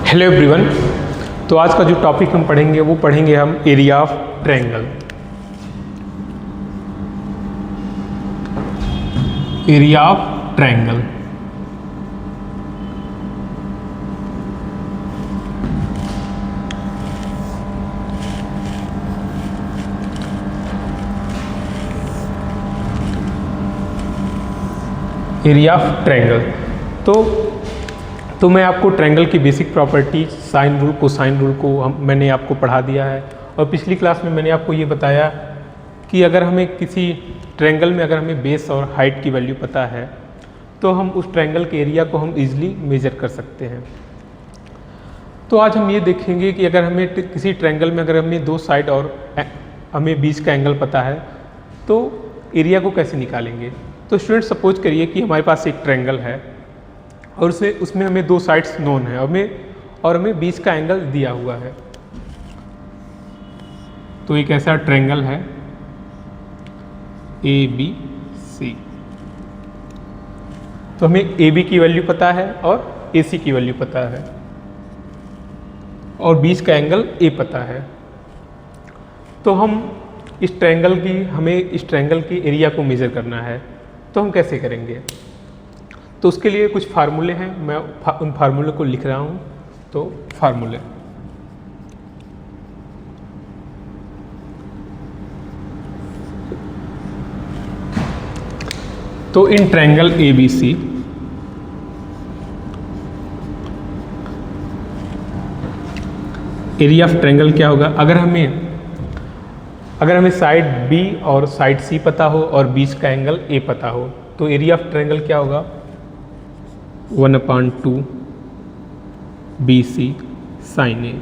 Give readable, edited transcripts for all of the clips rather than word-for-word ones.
Hello everyone. तो आज का जो टॉपिक हम पढ़ेंगे हम area of triangle. Area of triangle. Area of triangle. तो मैं आपको ट्रायंगल की basic property sine rule cosine rule को मैंने आपको पढ़ा दिया है। और पिछली क्लास में मैंने आपको ये बताया कि अगर हमें किसी ट्रायंगल में अगर हमें बेस और हाइट की वैल्यू पता है तो हम उस ट्रायंगल के एरिया को हम इजीली मेजर कर सकते हैं। तो आज हम ये देखेंगे कि अगर हमें किसी ट्रायंगल में अगर हमें दो साइड और हमें बीच का एंगल पता है तो एरिया को कैसे निकालेंगे। तो स्टूडेंट सपोज करिए कि हमारे पास एक ट्रायंगल है और उसमें हमें दो साइड्स नोन है और हमें बीच का एंगल दिया हुआ है। तो एक ऐसा ट्रायंगल है ए बी सी। तो हमें ए बी की वैल्यू पता है और ए सी की वैल्यू पता है और बीच का एंगल ए पता है। तो हमें इस ट्रायंगल की एरिया को मेजर करना है। तो हम कैसे करेंगे। तो उसके लिए कुछ फार्मूले हैं, मैं उन फार्मूले को लिख रहा हूँ। तो फार्मूले, तो in triangle A B C area of triangle क्या होगा। अगर हमें साइड बी और साइड सी पता हो और बीच का एंगल ए पता हो तो एरिया ऑफ ट्रायंगल क्या होगा 1/2 BC sin A।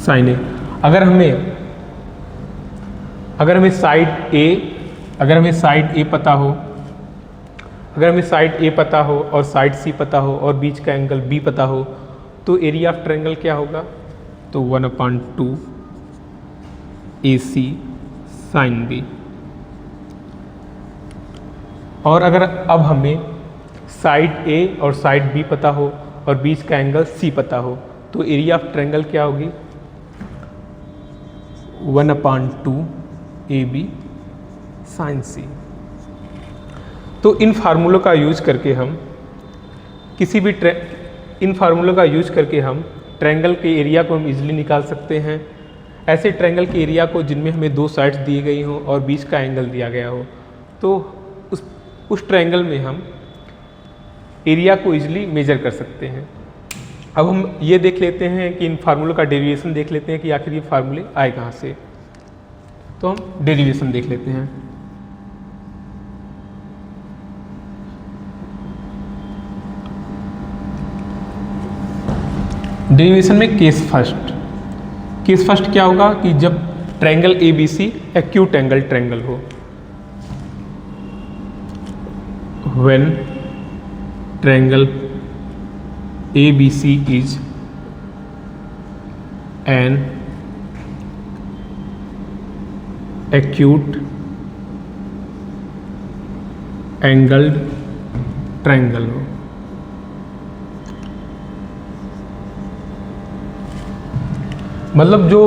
sin A अगर हमें साइड ए पता हो और साइड सी पता हो और बीच का एंगल बी पता हो तो एरिया ऑफ ट्रायंगल क्या होगा। तो 1/2 AC sin B। और अगर अब हमें साइड ए और साइड बी पता हो और बीच का एंगल सी पता हो तो एरिया ऑफ ट्रायंगल क्या होगी 1/2 AB sin C। तो इन फार्मूलों का यूज करके हम ट्रायंगल के एरिया को हम इजीली निकाल सकते हैं। ऐसे ट्रायंगल के एरिया को जिनमें हमें दो साइड्स दी गई हों और बीच का एंगल दिया गया हो तो उस ट्रायंगल में हम एरिया को इजीली मेजर कर सकते हैं। अब हम ये देख लेते हैं कि इन फार्मूलों का डेरिवेशन देख लेते हैं कि आखिर ये फार्मूले आए कहाँ से। तो हम डेरिवेशन देख लेते हैं। डेरिवेशन में केस फर्स्ट क्या होगा कि जब triangle A B C acute angle triangle हो। When triangle ABC is an acute angled triangle हो। मतलब जो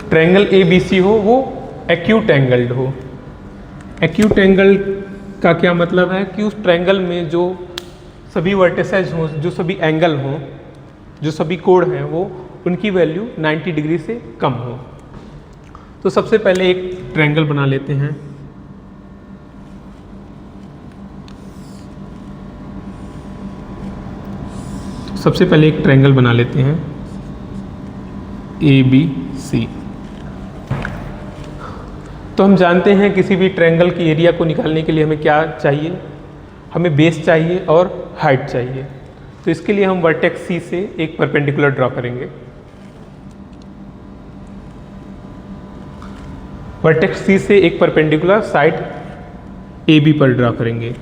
ट्रायंगल ABC हो वो एक्यूट एंगल्ड हो। एक्यूट एंगल का क्या मतलब है कि उस ट्रायंगल में जो सभी वर्टिसेस हों, जो सभी एंगल हों, जो सभी कोण हैं वो उनकी वैल्यू 90 डिग्री से कम हो। तो सबसे पहले एक ट्रायंगल बना लेते हैं। ABC। तो हम जानते हैं किसी भी ट्रायंगल की एरिया को निकालने के लिए हमें क्या चाहिए, हमें बेस चाहिए और हाइट चाहिए। तो इसके लिए हम वर्टेक्स सी से एक परपेंडिकुलर ड्रॉ करेंगे। वर्टेक्स सी से एक परपेंडिकुलर साइड ए बी पर ड्रॉ करेंगे।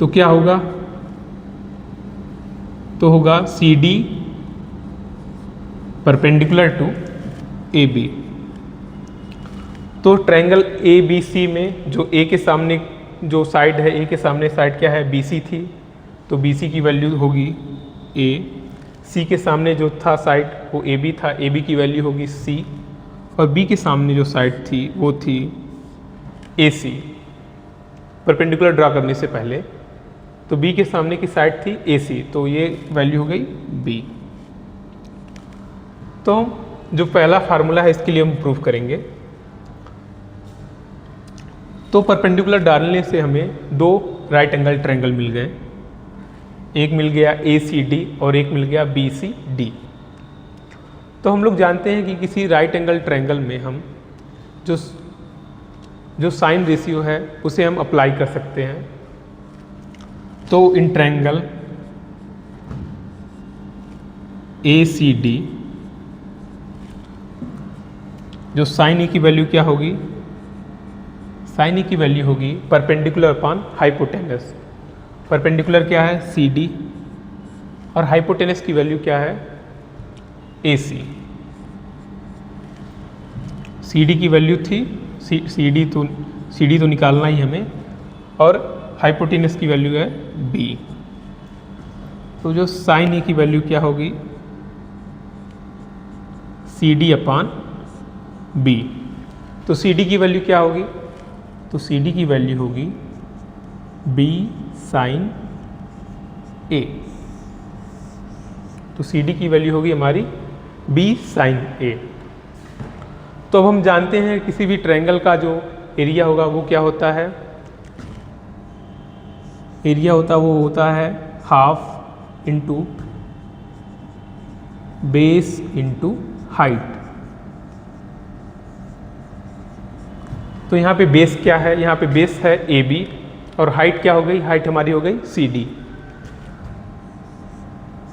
तो क्या होगा, तो होगा C D perpendicular to A B. तो ट्रायंगल ए बी सी में जो ए के सामने जो साइड है ए के सामने साइड क्या है BC थी, तो BC की वैल्यू होगी A। C के सामने जो था साइड वो AB था, AB की वैल्यू होगी C। और B के सामने जो साइड थी वो थी AC। परपेंडिकुलर ड्रा करने से पहले तो B के सामने की साइड थी AC, तो ये वैल्यू हो गई B। तो जो पहला फार्मूला है इसके लिए हम प्रूव करेंगे। तो परपेंडिकुलर डालने से हमें दो राइट एंगल ट्रायंगल मिल गए, एक मिल गया ACD और एक मिल गया BCD। तो हम लोग जानते हैं कि किसी राइट एंगल ट्रायंगल में हम जो साइन रेशियो है उसे हम अप्लाई कर सकते हैं। तो इन ट्रायंगल ACD जो साइन ए की वैल्यू क्या होगी, साइन ए की वैल्यू होगी परपेंडिकुलर अपॉन हाइपोटेनस। परपेंडिकुलर क्या है CD और हाइपोटेनस की वैल्यू क्या है AC। CD की वैल्यू थी CD तो निकालना ही हमें, और हाइपोटेनस की वैल्यू है B। तो जो साइन ए की वैल्यू क्या होगी CD अपॉन B। तो CD की वैल्यू क्या होगी, तो CD की वैल्यू होगी B साइन A। तो CD की वैल्यू होगी हमारी B साइन A। तो अब हम जानते हैं किसी भी ट्रायंगल का जो एरिया होगा वो क्या होता है, एरिया वो होता है half into base into height. तो यहाँ पे बेस क्या है, यहाँ पे बेस है AB और हाइट क्या हो गई, हाइट हमारी हो गई CD।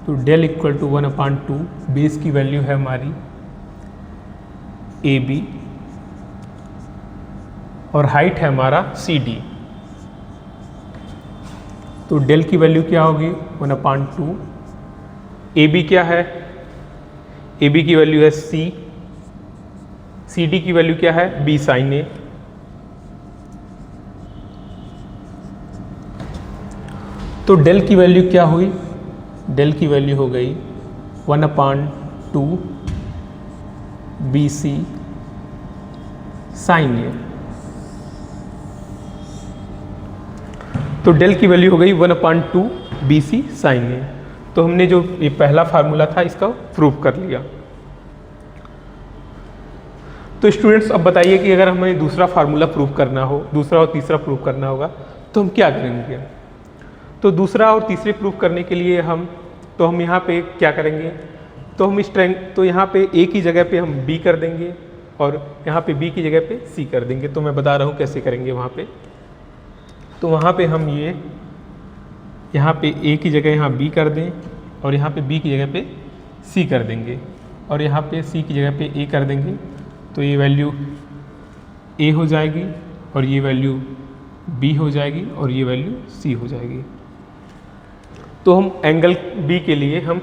तो डेल इक्वल टू 1/2, बेस की वैल्यू है हमारी AB और हाइट है हमारा CD। तो डेल की वैल्यू क्या होगी 1/2। AB क्या है, AB की वैल्यू है C, CD की वैल्यू क्या है B साइन A। तो डेल की वैल्यू क्या हुई, डेल की वैल्यू हो गई 1/2 BC साइन A। तो डेल की वैल्यू हो गई 1/2 BC साइन A। तो हमने जो ये पहला फार्मूला था इसका प्रूव कर लिया। तो स्टूडेंट्स अब बताइए कि अगर हमें दूसरा फार्मूला प्रूव करना हो, दूसरा और तीसरा प्रूव करना होगा तो हम क्या करेंगे। तो दूसरा और तीसरे प्रूव करने के लिए हम यहाँ पे क्या करेंगे, तो हम तो यहाँ पे A की जगह पे हम B कर देंगे और यहाँ पे B की जगह पे C कर देंगे। तो मैं बता रहा हूँ कैसे करेंगे वहाँ पे। तो वहाँ पे हम यहाँ पे A की जगह यहाँ B कर दें और यहाँ पे B की जगह पे C कर देंगे और यहाँ पे C की जगह पे A कर देंगे। तो ये वैल्यू A हो जाएगी और ये वैल्यू B हो जाएगी और ये वैल्यू C हो जाएगी। तो हम एंगल B के लिए हम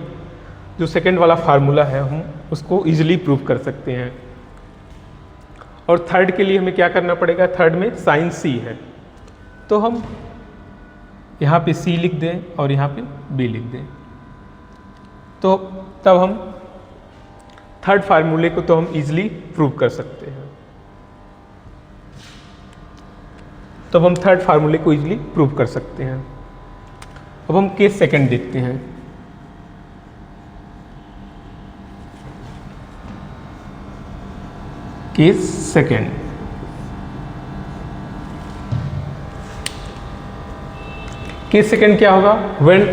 जो सेकंड वाला फार्मूला है हम उसको इजीली प्रूव कर सकते हैं। और थर्ड के लिए हमें क्या करना पड़ेगा, थर्ड में साइन C है तो हम यहाँ पे C लिख दें और यहाँ पे B लिख दें। तो तब हम थर्ड फार्मूले को तो हम इजीली प्रूव कर सकते हैं। तो हम थर्ड फार्मूले को इजीली प्रूव कर सकते हैं। अब हम केस सेकंड देखते हैं। केस सेकंड, केस सेकंड क्या होगा, when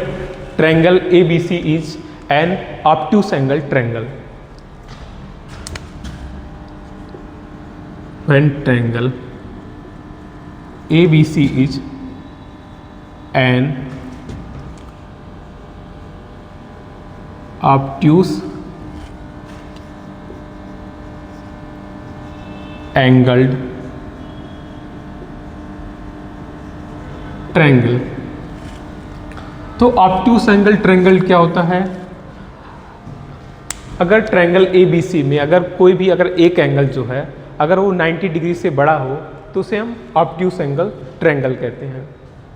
triangle ABC is an obtuse angle triangle. When triangle ABC is an obtuse angled triangle. तो ऑब्ट्यूस एंगल ट्रायंगल क्या होता है, अगर ट्रायंगल ABC में अगर कोई भी अगर एक एंगल जो है अगर वो 90 डिग्री से बड़ा हो तो उसे हम ऑब्ट्यूस एंगल ट्रायंगल कहते हैं।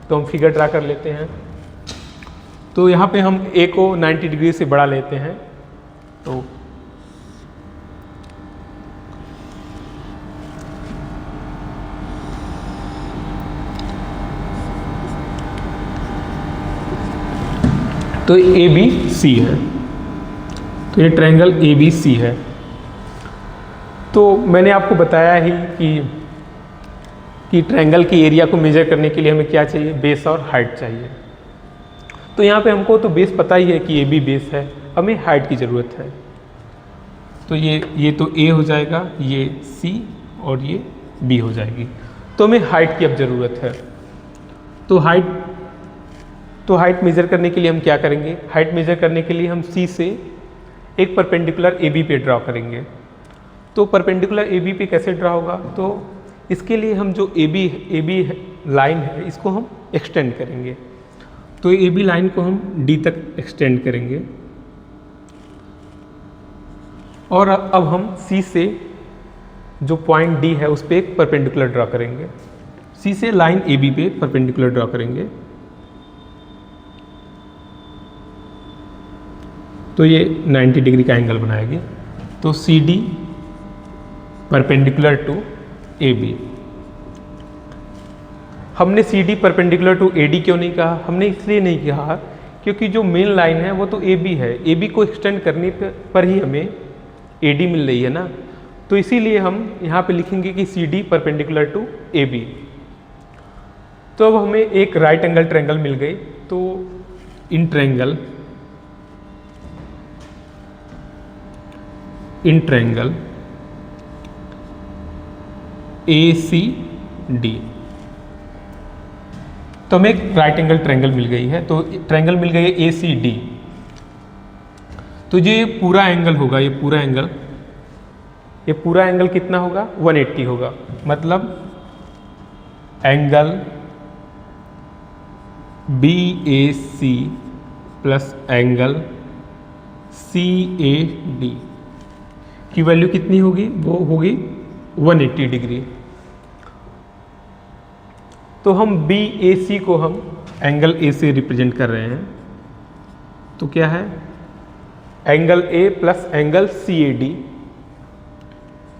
तो हम फिगर ड्रा कर लेते हैं। तो यहाँ पे हम ए को 90 डिग्री से बढ़ा लेते हैं। तो ए बी सी है, तो ये ट्रायंगल ए बी सी है। तो मैंने आपको बताया ही कि ट्रायंगल की एरिया को मेजर करने के लिए हमें क्या चाहिए, बेस और हाइट चाहिए। तो यहाँ पे हमको तो बेस पता ही है कि ए बी बेस है, हमें हाइट की ज़रूरत है। तो ये तो ए हो जाएगा, ये सी और ये बी हो जाएगी। तो हमें हाइट की अब ज़रूरत है। तो हाइट मेज़र करने के लिए हम क्या करेंगे, हाइट मेज़र करने के लिए हम सी से एक परपेंडिकुलर ए बी पे ड्रॉ करेंगे। तो परपेंडिकुलर ए बी पे कैसे ड्रॉ होगा, तो इसके लिए हम जो ए बी लाइन है इसको हम एक्सटेंड करेंगे। तो ए बी लाइन को हम डी तक एक्सटेंड करेंगे और अब हम सी से जो पॉइंट डी है उस पर एक परपेंडिकुलर ड्रॉ करेंगे। सी से लाइन ए बी पे परपेंडिकुलर ड्रॉ करेंगे। तो ये 90 डिग्री का एंगल बनाएगी। तो C D perpendicular to A B. हमने C D perpendicular to A D क्यों नहीं कहा, हमने इसलिए नहीं कहा क्योंकि जो मेन लाइन है वो तो ए बी है, ए बी को एक्सटेंड करने पर ही हमें ए डी मिल रही है ना। तो इसीलिए हम यहाँ पे लिखेंगे कि C D perpendicular to A B. तो अब हमें एक राइट एंगल ट्रायंगल मिल गई। तो in triangle A C D, तो हमें एक राइट एंगल ट्रायंगल मिल गई है। तो ट्रायंगल मिल गई है ए सी डी। तो ये पूरा एंगल होगा, ये पूरा एंगल कितना होगा, 180 होगा। मतलब angle B A C plus angle C A D की वैल्यू कितनी होगी, वो होगी 180 डिग्री। तो हम बी ए सी को हम एंगल ए से रिप्रेजेंट कर रहे हैं। तो क्या है, angle A plus angle C A D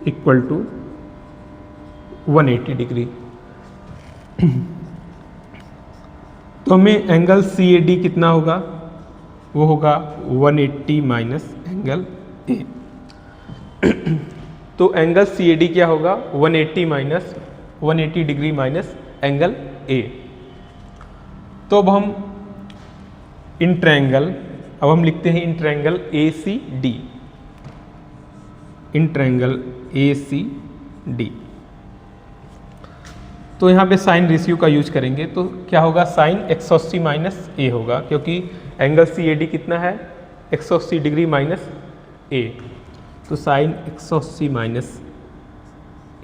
equal to 180 degree. तो हमें एंगल सी ए डी कितना होगा, वो होगा 180 माइनस एंगल ए। तो एंगल सी ए डी क्या होगा, 180 डिग्री माइनस एंगल ए। तो अब हम इन ट्रायंगल, अब हम लिखते हैं in triangle A C D, in triangle A C D. तो यहाँ पे साइन रेशियो का यूज करेंगे। तो क्या होगा, साइन 180 माइनस ए होगा, क्योंकि एंगल सी ए डी कितना है, 180 डिग्री माइनस ए। तो sine 180 minus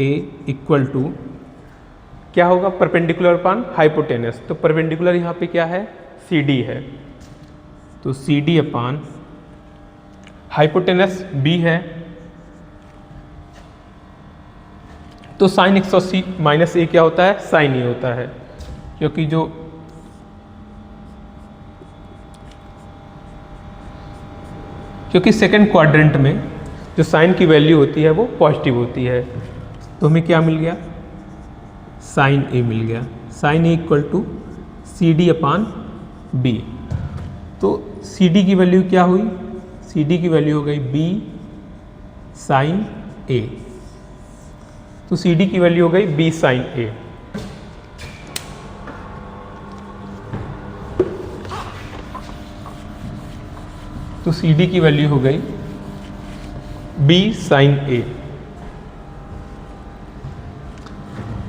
A equal to क्या होगा, परपेंडिकुलर अपॉन हाइपोटेनस। तो परपेंडिकुलर यहाँ पे क्या है, सी डी है। तो C D upon hypotenuse B है। तो साइन 180 माइनस ए क्या होता है, साइन ए होता है, क्योंकि सेकंड क्वाड्रेंट में जो साइन की वैल्यू होती है वो पॉजिटिव होती है। तो हमें क्या मिल गया, साइन ए मिल गया। Sine A equal to C D upon B. तो सी डी की वैल्यू क्या हुई, सी डी की वैल्यू हो गई बी साइन ए। तो सी डी की वैल्यू हो गई बी साइन ए। तो सी डी की वैल्यू हो गई बी साइन ए।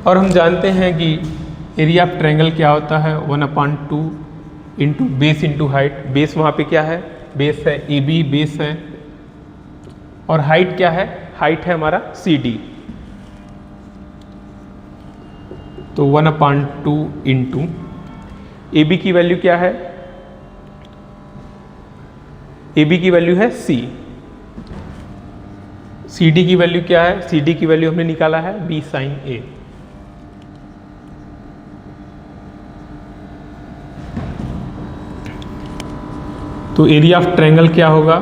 और हम जानते हैं कि एरिया ऑफ ट्रायंगल क्या होता है, 1/2 into base into height. Base वहाँ पे क्या है, बेस है ए बी, बेस है, और हाइट क्या है, हाइट है हमारा सी डी। तो 1/2 इंटू ए बी की वैल्यू क्या है, ए बी की वैल्यू है सी। सी डी की वैल्यू क्या है, सी डी की वैल्यू हमने निकाला है बी साइन ए। तो एरिया ऑफ ट्रायंगल क्या होगा,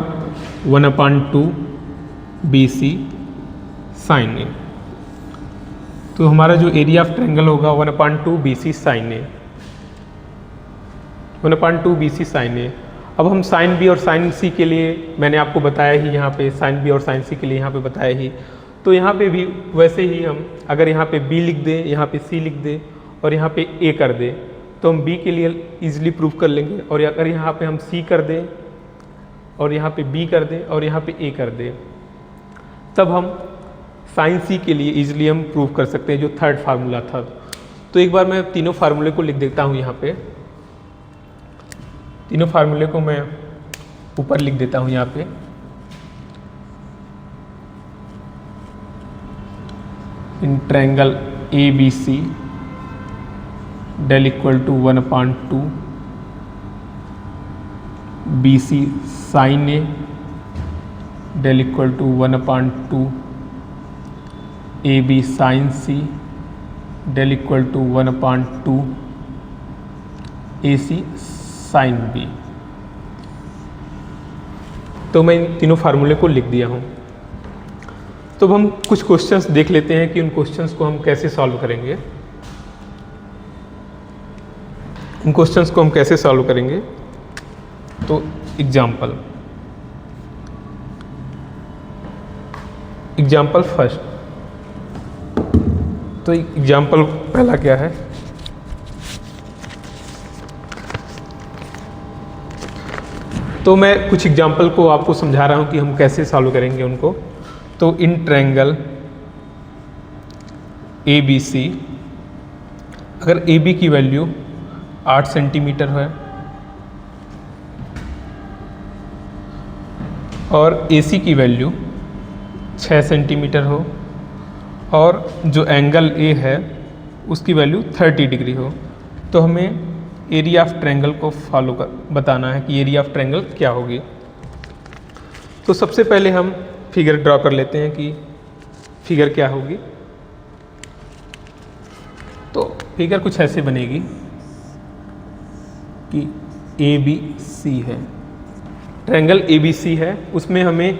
1/2 BC sin A। तो हमारा जो एरिया ऑफ ट्रायंगल होगा 1/2 BC sin A, 1/2 BC sin A। अब हम साइन बी और साइन सी के लिए मैंने आपको बताया ही, यहाँ पे साइन बी और साइन सी के लिए यहाँ पे बताया ही, तो यहाँ पे भी वैसे ही हम अगर यहाँ पे बी लिख दें, यहाँ पे सी लिख दें और यहाँ पे ए कर दें तो हम बी के लिए इजीली प्रूव कर लेंगे। और अगर यहाँ पे हम सी कर दें और यहाँ पे बी कर दें और यहाँ पे ए कर दें, तब हम साइन सी के लिए इजीली हम प्रूव कर सकते हैं, जो थर्ड फार्मूला था। तो एक बार मैं तीनों फार्मूले को लिख देता हूँ, यहाँ पे तीनों फार्मूले को मैं ऊपर लिख देता हूँ यहाँ पे। In triangle ABC del equal to 1/2 BC sin A del equal to 1/2 AB sin C del equal to 1/2 AC sin B। तो मैं इन तीनों फार्मूले को लिख दिया हूँ। तो अब हम कुछ क्वेश्चंस देख लेते हैं कि उन क्वेश्चंस को हम कैसे सॉल्व करेंगे। उन क्वेश्चंस को हम कैसे सॉल्व करेंगे। तो एग्जाम्पल फर्स्ट। तो एग्जाम्पल पहला क्या है, तो मैं कुछ एग्जाम्पल को आपको समझा रहा हूं कि हम कैसे सॉल्व करेंगे उनको। तो इन ट्रायंगल ABC अगर AB की वैल्यू 8 सेंटीमीटर है और AC की वैल्यू 6 सेंटीमीटर हो और जो एंगल A है उसकी वैल्यू 30 डिग्री हो, तो हमें एरिया ऑफ ट्रायंगल को बताना है कि एरिया ऑफ ट्रायंगल क्या होगी। तो सबसे पहले हम फिगर ड्रॉ कर लेते हैं कि फिगर क्या होगी। तो फिगर कुछ ऐसे बनेगी कि ABC है, ट्रायंगल ABC है, उसमें हमें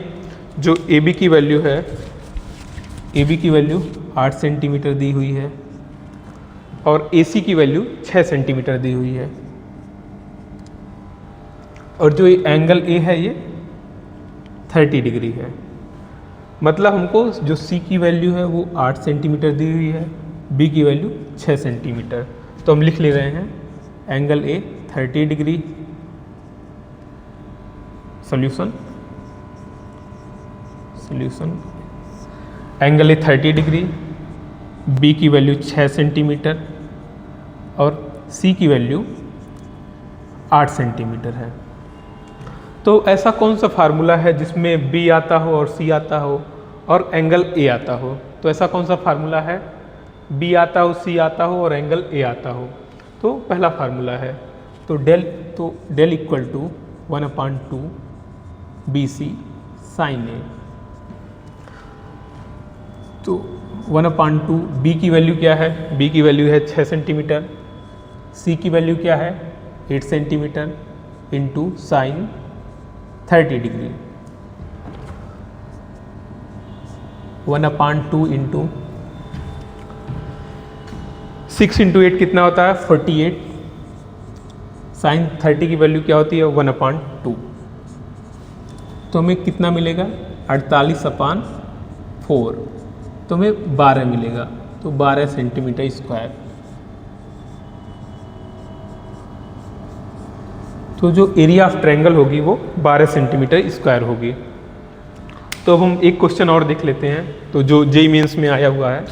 जो AB की वैल्यू है, AB की वैल्यू 8 सेंटीमीटर दी हुई है और AC की वैल्यू 6 सेंटीमीटर दी हुई है और जो एंगल A है ये 30 डिग्री है। मतलब हमको जो C की वैल्यू है वो 8 सेंटीमीटर दी हुई है, B की वैल्यू 6 सेंटीमीटर। तो हम लिख ले रहे हैं angle A 30 degree. Solution angle A 30 degree, B की वैल्यू 6 सेंटीमीटर और C की वैल्यू 8 सेंटीमीटर है। तो ऐसा कौन सा फार्मूला है जिसमें B आता हो और C आता हो और एंगल A आता हो। तो ऐसा कौन सा फार्मूला है, B आता हो, C आता हो और एंगल A आता हो। तो पहला फार्मूला है तो del equal to 1/2 BC sin A। तो 1/2 B की वैल्यू क्या है, B की वैल्यू है 6 सेंटीमीटर, C की वैल्यू क्या है 8 centimetre into sine 30 degree. 1/2 into 6 into 8 कितना होता है 48। साइन 30 की वैल्यू क्या होती है 1/2। तो हमें कितना मिलेगा 48/4, तो हमें 12 मिलेगा। तो 12 सेंटीमीटर स्क्वायर। तो जो एरिया ऑफ ट्रायंगल होगी वो 12 सेंटीमीटर स्क्वायर होगी। तो अब हम एक क्वेश्चन और देख लेते हैं, तो जो जेईई मेंस में आया हुआ है।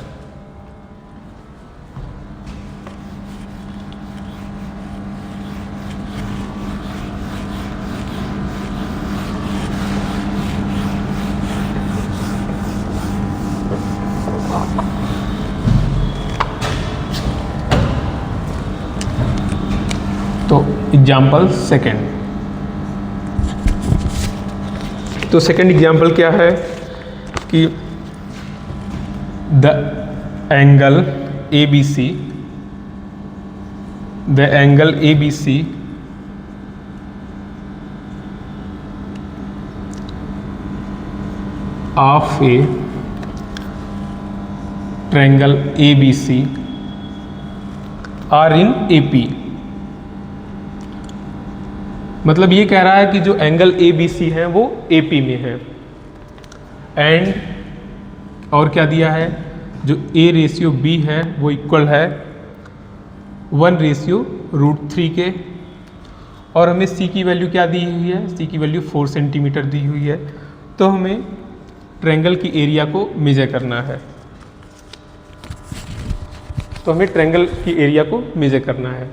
तो एग्जाम्पल सेकेंड। तो सेकेंड एग्जाम्पल क्या है कि the angle ABC of a triangle ABC are in AP। मतलब ये कह रहा है कि जो एंगल ABC है वो AP में है। एंड और क्या दिया है, जो A/B है वो इक्वल है 1/√3 के। और हमें C की वैल्यू क्या दी हुई है, C की वैल्यू 4 सेंटीमीटर दी हुई है। तो हमें ट्रायंगल की एरिया को मेजर करना है।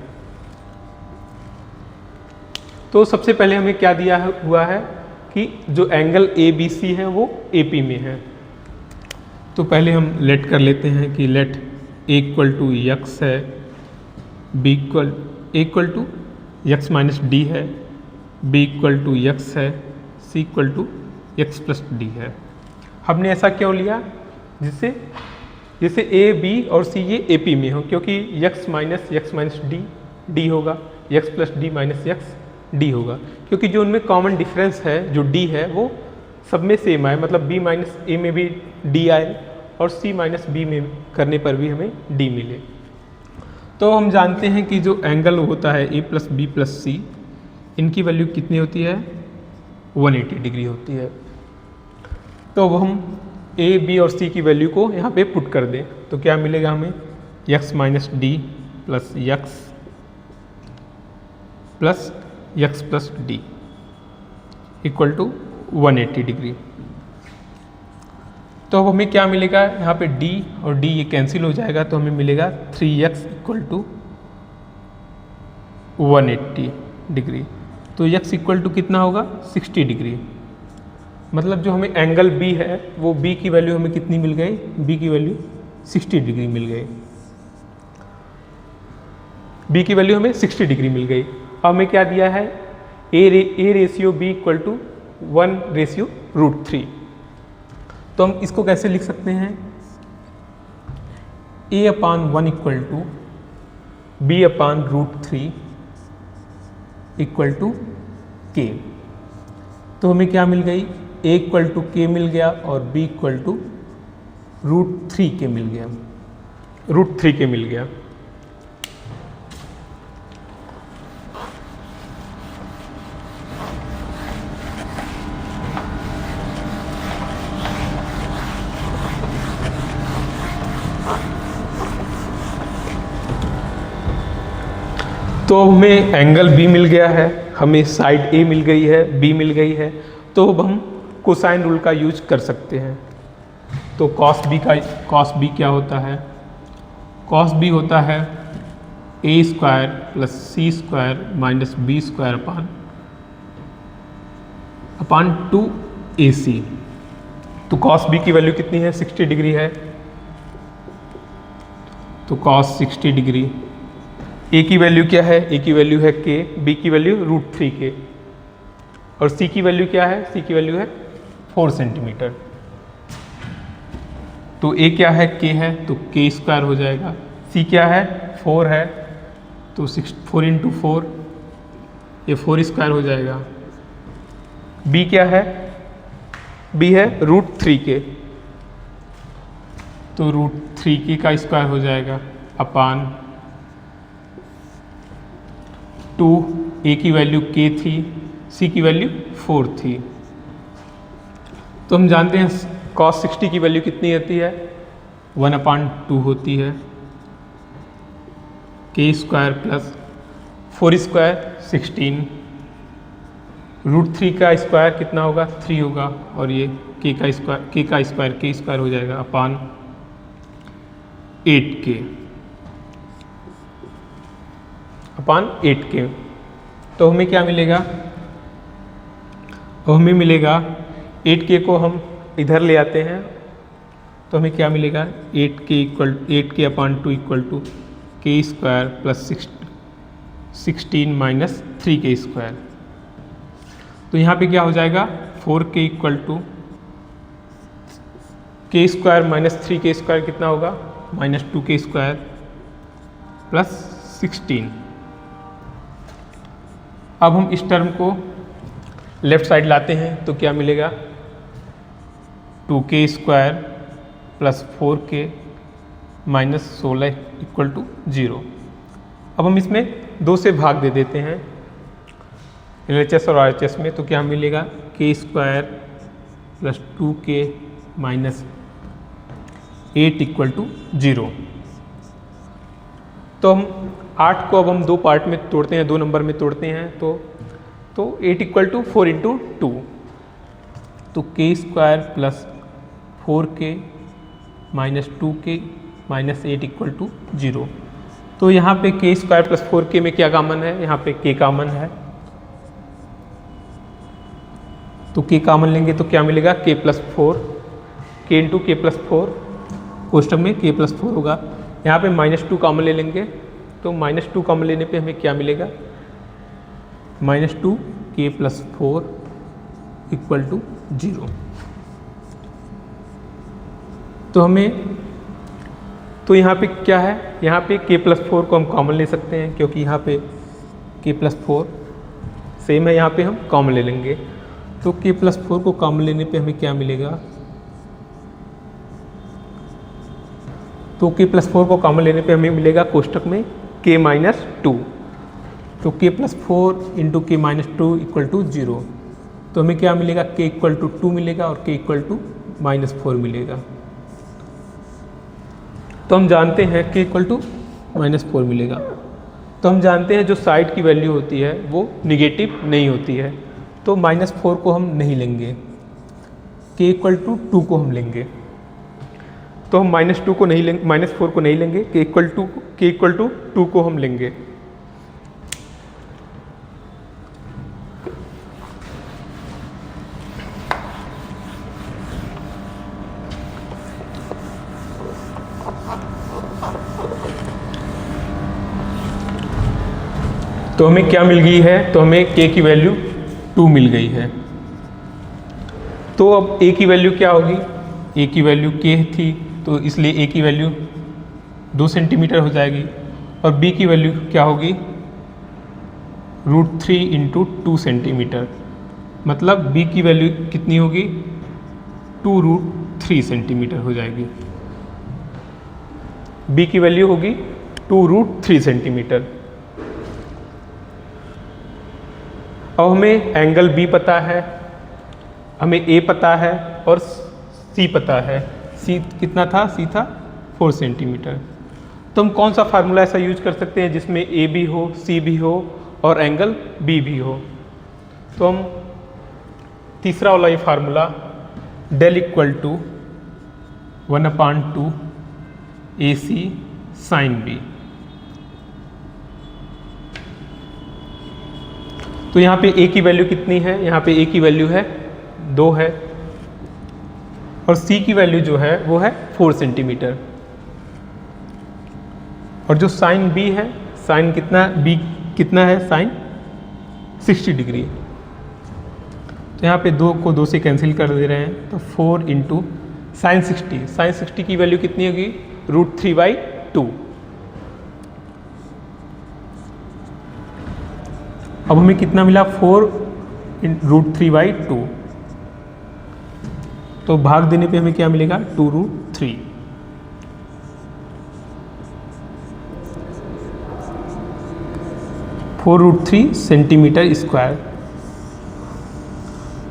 तो सबसे पहले हमें क्या दिया हुआ है कि जो एंगल ABC है वो AP में है। तो पहले हम लेट कर लेते हैं कि लेट A = x है, B = x - d है, B = x है, C = x + d है। हमने ऐसा क्यों लिया, जिससे A, B और C ये AP में हो, क्योंकि x - d d होगा, x + d - x d होगा, क्योंकि जो उनमें कॉमन डिफरेंस है जो d है वो सब में सेम आए, मतलब B - a में भी d आए और C - b में करने पर भी हमें d मिले। तो हम जानते हैं कि जो एंगल होता है A + B + C, इनकी वैल्यू कितनी होती है, 180 डिग्री होती है। तो अब हम A, B और C की वैल्यू को यहाँ पे पुट कर दें तो क्या मिलेगा हमें, x - d + x + d = 180 degree. तो अब हमें क्या मिलेगा, यहाँ पे d और d ये कैंसिल हो जाएगा, तो हमें मिलेगा 3x = 180 डिग्री। तो x = कितना होगा, 60 डिग्री। मतलब जो हमें एंगल B है वो B की वैल्यू हमें कितनी मिल गई, B की वैल्यू 60 डिग्री मिल गई। B की वैल्यू हमें 60 डिग्री मिल गई। अब हमें क्या दिया है, A/B = 1/√3। तो हम इसको कैसे लिख सकते हैं, A/1 = B/√3 = K। तो हमें क्या मिल गई, A = K मिल गया और B = √3 के मिल गया, √3 के मिल गया। तो हमें एंगल B मिल गया है, हमें साइड A मिल गई है, B मिल गई है। तो अब हम कोसाइन रूल का यूज कर सकते हैं। तो cos B क्या होता है, cos B होता है A² + C² - B² अपान 2AC। तो cos B की वैल्यू कितनी है, 60 डिग्री है। तो cos 60 डिग्री, A की वैल्यू क्या है, A की वैल्यू है K, B की वैल्यू √3 के, और C की वैल्यू क्या है, C की वैल्यू है 4 सेंटीमीटर। तो A क्या है, K है, तो K² हो जाएगा। C क्या है, 4 है, तो 4 × 4 ये 4² हो जाएगा। B क्या है, B है √3 के, तो √3 का स्क्वायर हो जाएगा अपान 2। A की वैल्यू K थी, C की वैल्यू 4 थी। तो हम जानते हैं cos 60 की वैल्यू कितनी होती है, 1/2 होती है। K² + 4² 16, √3 का स्क्वायर कितना होगा, 3 होगा, और ये K का स्क्वायर हो जाएगा अपान 8K अपान 8K। तो हमें क्या मिलेगा, तो हमें मिलेगा 8K को हम इधर ले आते हैं तो हमें क्या मिलेगा, 8K/2 = K² + 16 - 3K²। तो यहाँ पे क्या हो जाएगा, 4K = K² - 3K² कितना होगा, -2K² + 16। अब हम इस टर्म को लेफ्ट साइड लाते हैं तो क्या मिलेगा, 2k² plus 4k minus 16 equal to 0। अब हम इसमें 2 से भाग दे देते हैं LHS और RHS में, तो क्या मिलेगा k² plus 2k minus 8 equal to 0। तो हम 8 को अब हम 2 पार्ट में तोड़ते हैं, 2 नंबर में तोड़ते हैं, तो 8 इक्वल टू 4 इंटू 2, तो k² plus 4k minus 2k minus 8 equal to 0। तो यहाँ पे k² प्लस 4k में क्या कॉमन है, यहाँ पे k कॉमन है, तो k कॉमन लेंगे तो क्या मिलेगा k plus 4, k into k plus 4, कोष्टक में k प्लस 4 होगा। यहाँ पे -2 कॉमन ले लेंगे, तो -2 कॉमन लेने पे हमें क्या मिलेगा -2 k प्लस 4 इक्वल टू 0। तो यहाँ पे क्या है, यहाँ पे k प्लस 4 को हम कॉमन ले सकते हैं, क्योंकि यहाँ पे k प्लस 4 सेम है, यहाँ पे हम कॉमन ले लेंगे, तो k प्लस 4 को कॉमन लेने पे हमें क्या मिलेगा, तो k प्लस 4 को कॉमन लेने पे हमें मिलेगा कोष्टक में k माइनस 2, तो k plus 4 into k minus 2 equal to 0। तो हमें क्या मिलेगा, k इक्वल टू 2 मिलेगा और k इक्वल टू -4 मिलेगा। तो हम जानते हैं k इक्वल टू -4 मिलेगा। तो हम जानते हैं जो साइड की वैल्यू होती है वो निगेटिव नहीं होती है, तो -4 को हम नहीं लेंगे, k इक्वल टू 2 को हम लेंगे। तो हम -2 को नहीं लेंगे, -4 को नहीं लेंगे, k इक्वल टू 2 को हम लेंगे। तो हमें क्या मिल गई है, तो हमें k की वैल्यू 2 मिल गई है। तो अब a की वैल्यू क्या होगी, a की वैल्यू k थी, तो इसलिए a की वैल्यू 2 सेंटीमीटर हो जाएगी, और b की वैल्यू क्या होगी √3 इंटू 2 सेंटीमीटर, मतलब b की वैल्यू कितनी होगी 2√3 सेंटीमीटर हो जाएगी। b की वैल्यू होगी 2√3 सेंटीमीटर। अब हमें एंगल B पता है, हमें A पता है और C पता है। C कितना था, C था 4 सेंटीमीटर। तो हम कौन सा फार्मूला ऐसा यूज कर सकते हैं जिसमें A भी हो, C भी हो और एंगल B भी हो। तो हम तीसरा वाला ये formula del equal to 1/2 AC sine B। तो यहाँ पे A की वैल्यू कितनी है, यहाँ पे A की वैल्यू है 2 है, और C की वैल्यू जो है वो है 4 सेंटीमीटर। और जो साइन B है, साइन कितना B कितना है, साइन 60 डिग्री। तो यहाँ पे 2 को 2 से कैंसिल कर दे रहे हैं, तो 4 इंटू साइन 60 की वैल्यू कितनी होगी √3/2। अब हमें कितना मिला 4 √3/2, तो भाग देने पे हमें क्या मिलेगा 2√3। (4√3 सेंटीमीटर स्क्वायर।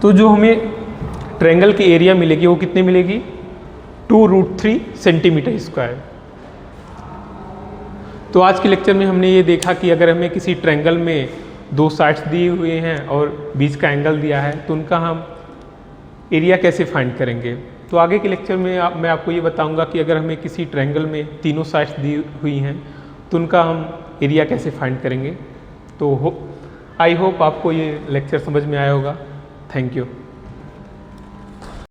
तो जो हमें ट्रायंगल की एरिया मिलेगी वो कितनी मिलेगी 2√3 सेंटीमीटर स्क्वायर। तो आज के लेक्चर में हमने ये देखा कि अगर हमें किसी ट्रायंगल में 2 साइड्स दिए हुए हैं और बीच का एंगल दिया है तो उनका हम एरिया कैसे फाइंड करेंगे। तो आगे के लेक्चर में मैं आपको ये बताऊंगा कि अगर हमें किसी ट्रायंगल में तीनों साइड्स दी हुई हैं तो उनका हम एरिया कैसे फाइंड करेंगे। तो आई होप आपको ये लेक्चर समझ में आया होगा। Thank you.